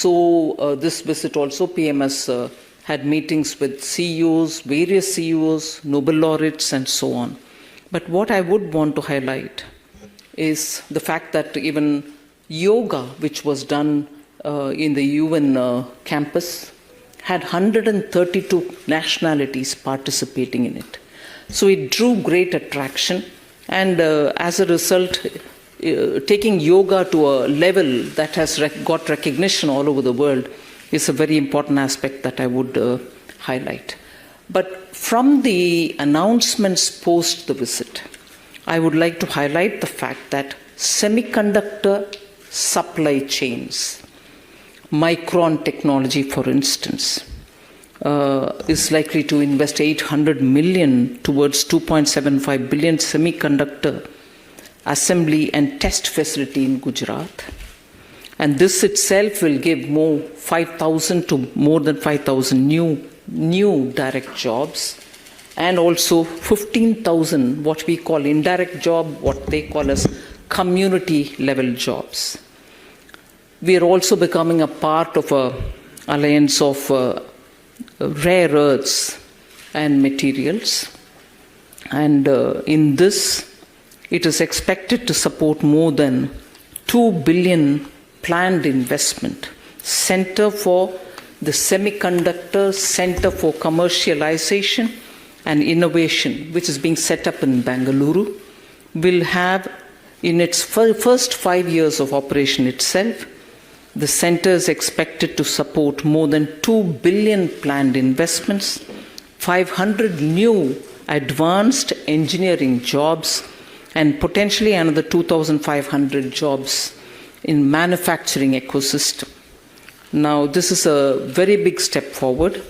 So this visit also, PMS had meetings with CEOs, various CEOs, Nobel laureates, and so on. But what I would want to highlight is the fact that even yoga, which was done in the UN campus, had 132 nationalities participating in it. So it drew great attraction, and as a result, taking yoga to a level that has got recognition all over the world is a very important aspect that I would highlight. But from the announcements post the visit, I would like to highlight the fact that semiconductor supply chains, Micron technology, for instance, is likely to invest 800 million towards 2.75 billion semiconductor assembly and test facility in Gujarat. And this itself will give more 5,000 to more than 5,000 new direct jobs, and also 15,000 what we call indirect job, what they call as community level jobs. We are also becoming a part of an alliance of rare earths and materials, and in this it is expected to support more than 2 billion planned investment. Center for the Semiconductor Center for Commercialization and Innovation, which is being set up in Bengaluru, will have, in its first 5 years of operation itself, the center is expected to support more than 2 billion planned investments, 500 new advanced engineering jobs, and potentially another 2,500 jobs in manufacturing ecosystem. Now, this is a very big step forward.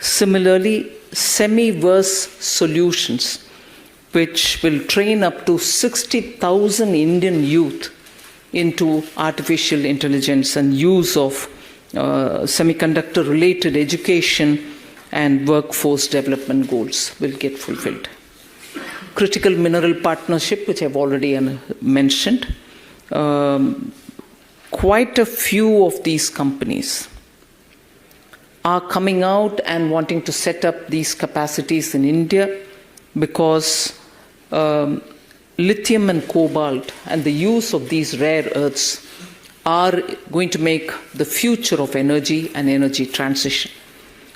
Similarly, Semiverse Solutions, which will train up to 60,000 Indian youth into artificial intelligence and use of semiconductor-related education and workforce development goals, will get fulfilled. Critical Mineral Partnership, which I've already mentioned. Quite a few of these companies are coming out and wanting to set up these capacities in India because lithium and cobalt and the use of these rare earths are going to make the future of energy and energy transition.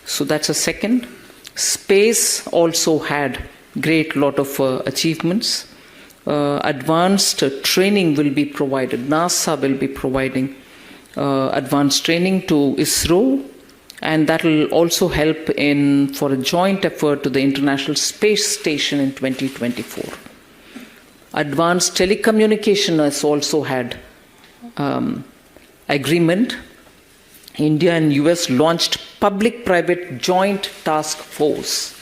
So that's a second. Space also had great lot of achievements. Advanced training will be provided. NASA will be providing advanced training to ISRO, and that will also help for a joint effort to the International Space Station in 2024. Advanced telecommunication has also had agreement. India and US launched public-private joint task force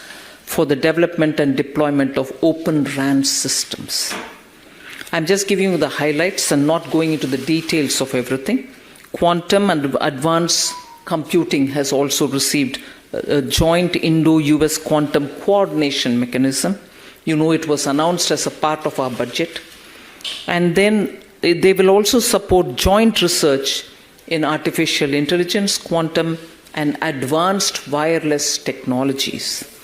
for the development and deployment of open RAN systems. I'm just giving you the highlights and not going into the details of everything. Quantum and advanced computing has also received a joint Indo-US quantum coordination mechanism. You know, it was announced as a part of our budget. And then they will also support joint research in artificial intelligence, quantum, and advanced wireless technologies.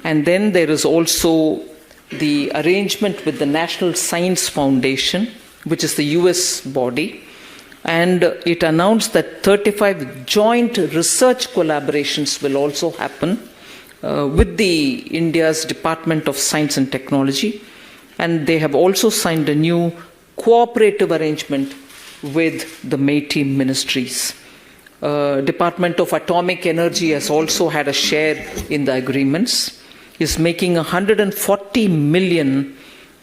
And then there is also the arrangement with the National Science Foundation, which is the US body, and it announced that 35 joint research collaborations will also happen with the India's Department of Science and Technology, and they have also signed a new cooperative arrangement with the MeitY ministries. Department of Atomic Energy has also had a share in the agreements, is making 140 million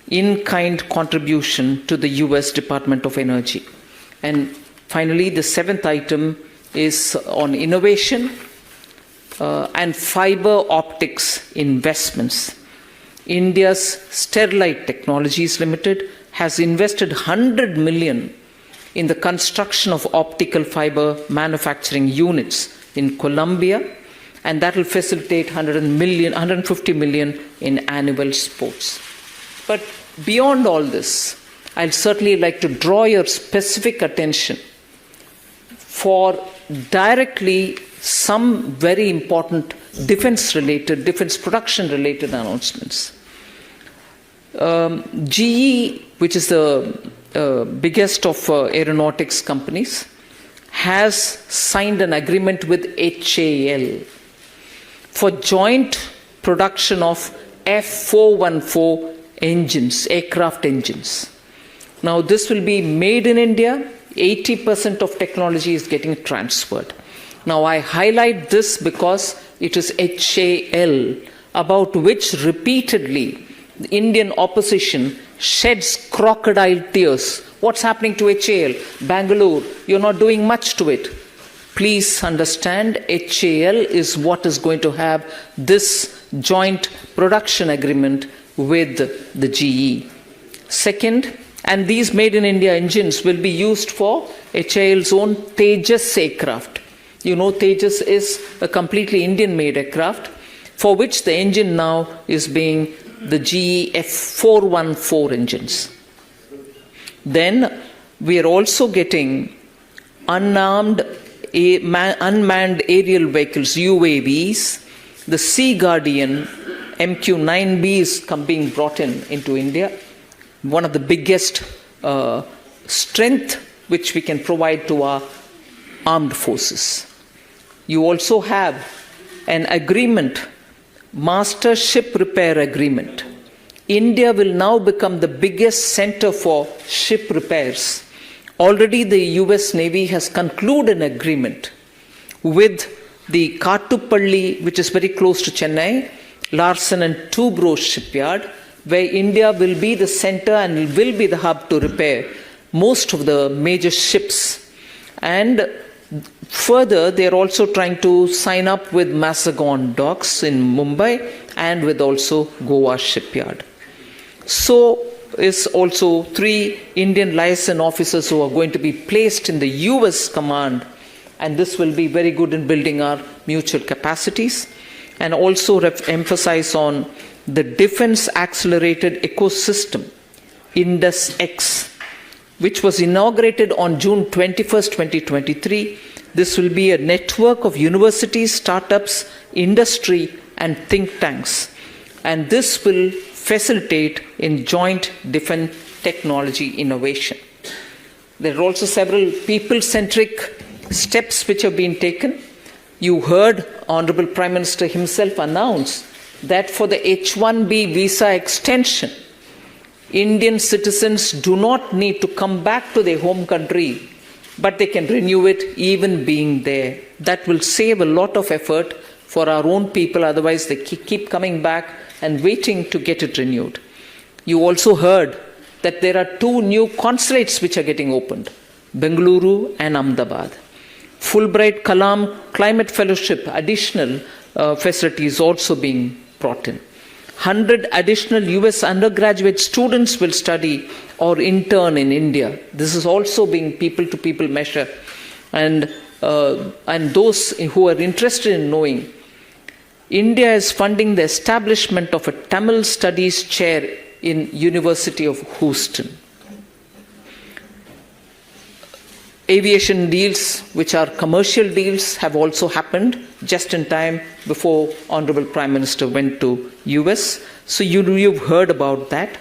in-kind contribution to the US Department of Energy. And finally, the seventh item is on innovation and fiber optics investments. India's Sterlite Technologies Limited has invested 100 million in the construction of optical fiber manufacturing units in Colombia, and that will facilitate 150 million in annual exports. But beyond all this, I'd certainly like to draw your specific attention for directly some very important defense production related announcements. GE, which is the biggest of aeronautics companies, has signed an agreement with HAL for joint production of F414 engines, aircraft engines. Now, this will be made in India. 80% of technology is getting transferred. Now, I highlight this because it is HAL, about which repeatedly the Indian opposition sheds crocodile tears. What's happening to HAL? Bangalore, you're not doing much to it. Please understand, HAL is what is going to have this joint production agreement with the GE. Second, and these made in India engines will be used for HAL's own Tejas aircraft. You know, Tejas is a completely Indian made aircraft for which the engine now is being the GE F414 engines. Then we are also getting unmanned aerial vehicles, UAVs. The Sea Guardian MQ-9B is being brought into India. One of the biggest strength which we can provide to our armed forces. You also have an agreement, Master Ship Repair Agreement. India will now become the biggest center for ship repairs. Already the US Navy has concluded an agreement with the Kattupalli, which is very close to Chennai, Larsen and Toubro shipyard, where India will be the center and will be the hub to repair most of the major ships. And further, they are also trying to sign up with Mazagon Docks in Mumbai and with also Goa shipyard. So is also 3 Indian liaison officers who are going to be placed in the US command, and this will be very good in building our mutual capacities, and also emphasize on the defense accelerated ecosystem, IndusX, which was inaugurated on June 21st, 2023. This will be a network of universities, startups, industry, and think tanks. And this will facilitate in joint defense technology innovation. There are also several people-centric steps which have been taken. You heard Honorable Prime Minister himself announce that for the H-1B visa extension, Indian citizens do not need to come back to their home country, but they can renew it even being there. That will save a lot of effort for our own people, otherwise they keep coming back and waiting to get it renewed. You also heard that there are 2 new consulates which are getting opened, Bengaluru and Ahmedabad. Fulbright Kalam Climate Fellowship, additional facilities also being brought in. 100 additional US undergraduate students will study or intern in India. This is also being people-to-people measure. And those who are interested in knowing, India is funding the establishment of a Tamil Studies chair in University of Houston. Aviation deals, which are commercial deals, have also happened just in time before Honorable Prime Minister went to US. So you've heard about that.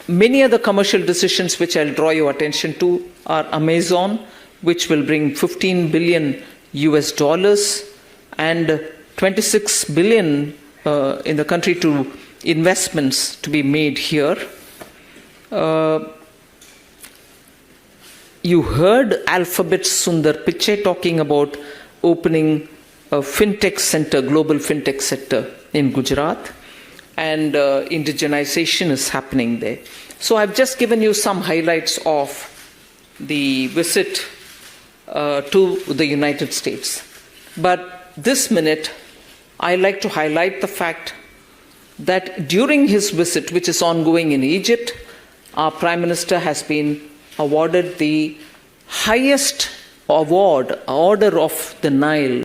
Many other commercial decisions which I'll draw your attention to are Amazon, which will bring $15 billion and 26 billion in the country to investments to be made here. You heard Alphabet Sundar Pichai talking about opening a fintech center, global fintech center in Gujarat, and indigenization is happening there. So I've just given you some highlights of the visit to the United States. But this minute, I like to highlight the fact that during his visit, which is ongoing in Egypt, our Prime Minister has been awarded the highest award, Order of the Nile,